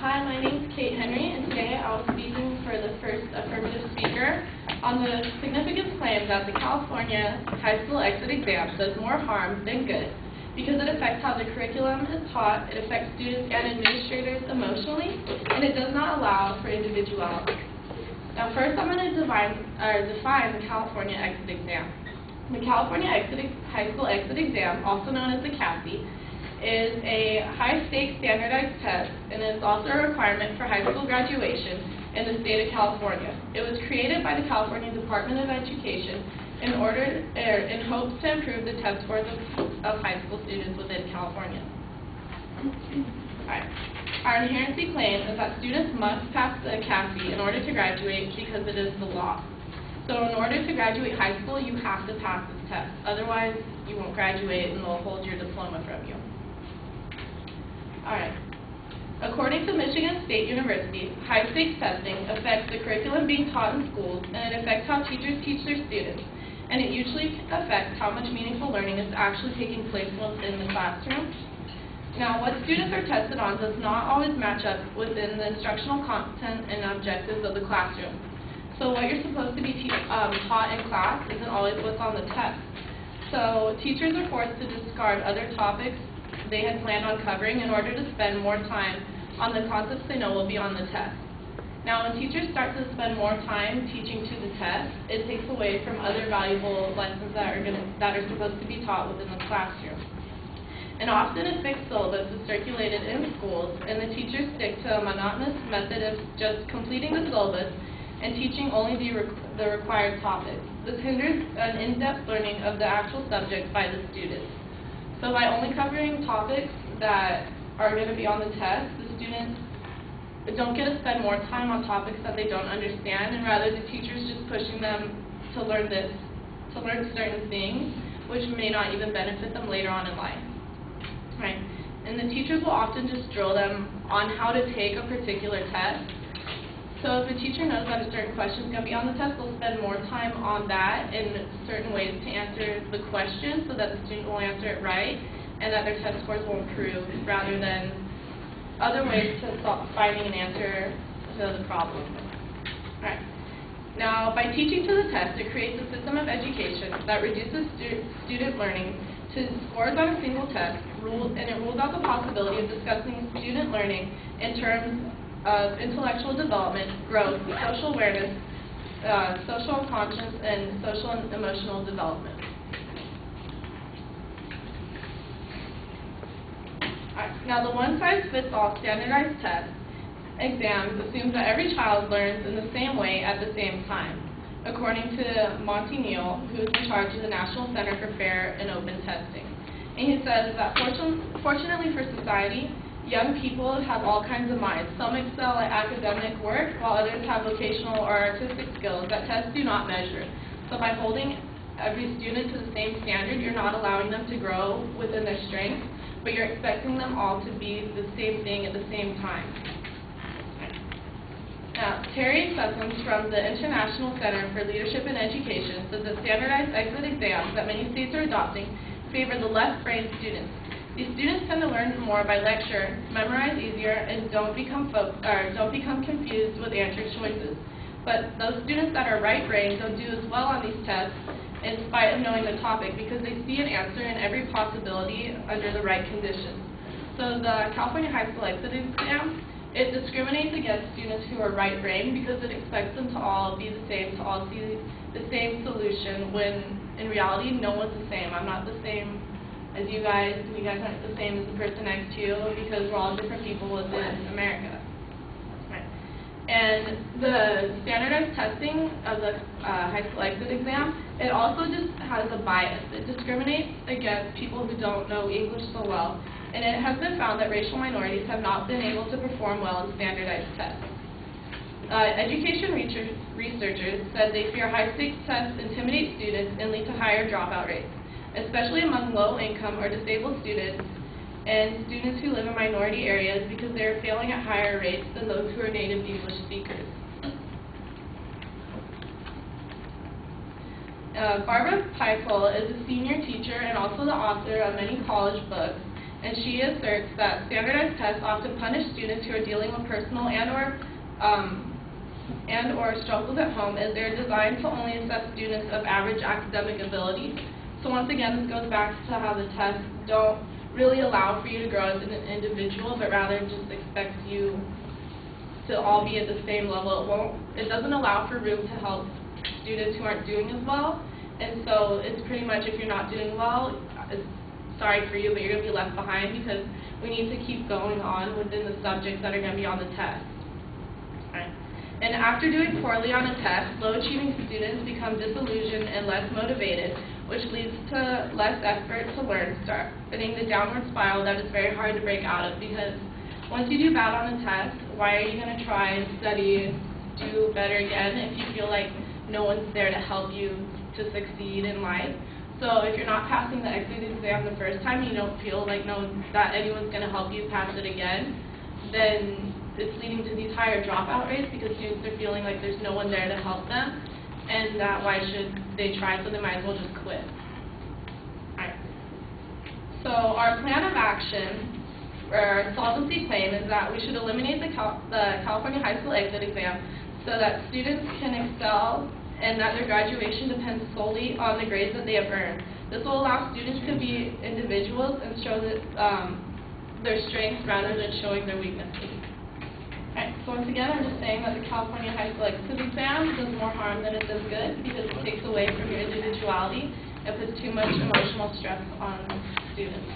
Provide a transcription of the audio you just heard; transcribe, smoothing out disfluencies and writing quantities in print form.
Hi, my name is Kate Henry, and today I was speaking for the first affirmative speaker on the significant claim that the California high school exit exam does more harm than good because it affects how the curriculum is taught, it affects students and administrators emotionally, and it does not allow for individuality. Now first I'm going to define the California exit exam. The California high school exit exam, also known as the CASE, is a high-stakes standardized test, and it's also a requirement for high school graduation in the state of California. It was created by the California Department of Education in hopes to improve the test scores of high school students within California. Alright. Our inherency claim is that students must pass the CASE in order to graduate because it is the law. So in order to graduate high school, you have to pass this test. Otherwise, you won't graduate and they'll hold your diploma from you. Alright. According to Michigan State University, high-stakes testing affects the curriculum being taught in schools, and it affects how teachers teach their students, and it usually affects how much meaningful learning is actually taking place within the classroom. Now, what students are tested on does not always match up within the instructional content and objectives of the classroom. So what you're supposed to be taught in class isn't always what's on the test. So teachers are forced to discard other topics they had planned on covering in order to spend more time on the concepts they know will be on the test. Now, when teachers start to spend more time teaching to the test, it takes away from other valuable lessons that are supposed to be taught within the classroom. And often a fixed syllabus is circulated in schools, and the teachers stick to a monotonous method of just completing the syllabus and teaching only the required topics. This hinders an in-depth learning of the actual subject by the students. So by only covering topics that are going to be on the test, the students don't get to spend more time on topics that they don't understand, and rather the teacher's just pushing them to learn certain things, which may not even benefit them later on in life. Right? And the teachers will often just drill them on how to take a particular test. So if a teacher knows that a certain question is going to be on the test, they'll spend more time on that in certain ways to answer the question so that the student will answer it right and that their test scores will improve rather than other ways to finding an answer to the problem. Alright. Now, by teaching to the test, it creates a system of education that reduces student learning to scores on a single test, and it rules out the possibility of discussing student learning in terms of intellectual development, growth, social awareness, social conscience, and social and emotional development. Now, the one-size-fits-all standardized test exams assumes that every child learns in the same way at the same time, according to Monty Neal, who is in charge of the National Center for Fair and Open Testing. And he says that fortunately for society, young people have all kinds of minds. Some excel at academic work, while others have vocational or artistic skills that tests do not measure. So by holding every student to the same standard, you're not allowing them to grow within their strengths, but you're expecting them all to be the same thing at the same time. Now, Terry Sessions from the International Center for Leadership in Education says that standardized exit exams that many states are adopting favor the left-brained students. These students tend to learn more by lecture, memorize easier, and don't become confused with answer choices. But those students that are right-brained don't do as well on these tests in spite of knowing the topic because they see an answer in every possibility under the right conditions. So the California high school exit exam, it discriminates against students who are right-brained because it expects them to all be the same, to all see the same solution, when in reality no one's the same. I'm not the same as you guys aren't the same as the person next to you because we're all different people within America. Right. And the standardized testing of the high school exit exam, it also just has a bias. It discriminates against people who don't know English so well, and it has been found that racial minorities have not been able to perform well in standardized tests. Education researchers said they fear high-stakes tests intimidate students and lead to higher dropout rates, especially among low-income or disabled students and students who live in minority areas because they are failing at higher rates than those who are native English speakers. Barbara Peikel is a senior teacher and also the author of many college books, and she asserts that standardized tests often punish students who are dealing with personal and/or struggles at home, as they're designed to only assess students of average academic ability. So once again, this goes back to how the tests don't really allow for you to grow as an individual, but rather just expects you to all be at the same level. It doesn't allow for room to help students who aren't doing as well, and so it's pretty much, if you're not doing well, it's sorry for you, but you're going to be left behind, because we need to keep going on within the subjects that are going to be on the test. Right. And after doing poorly on a test, low-achieving students become disillusioned and less motivated, which leads to less effort to learn, starting the downward spiral that is very hard to break out of, because once you do bad on a test, why are you going to try and study and do better again if you feel like no one's there to help you to succeed in life? So if you're not passing the exit exam the first time, you don't feel like that anyone's going to help you pass it again, then it's leading to these higher dropout rates, because students are feeling like there's no one there to help them, and that why should they try, so they might as well just quit. Alright. So our plan of action, or our solvency claim, is that we should eliminate the California High School Exit Exam so that students can excel and that their graduation depends solely on the grades that they have earned. This will allow students to be individuals and show that, their strengths rather than showing their weaknesses. Alright, so once again, I'm just saying that the California High School Exit Exam does more harm than it does good, because it takes away from your individuality and puts too much emotional stress on students.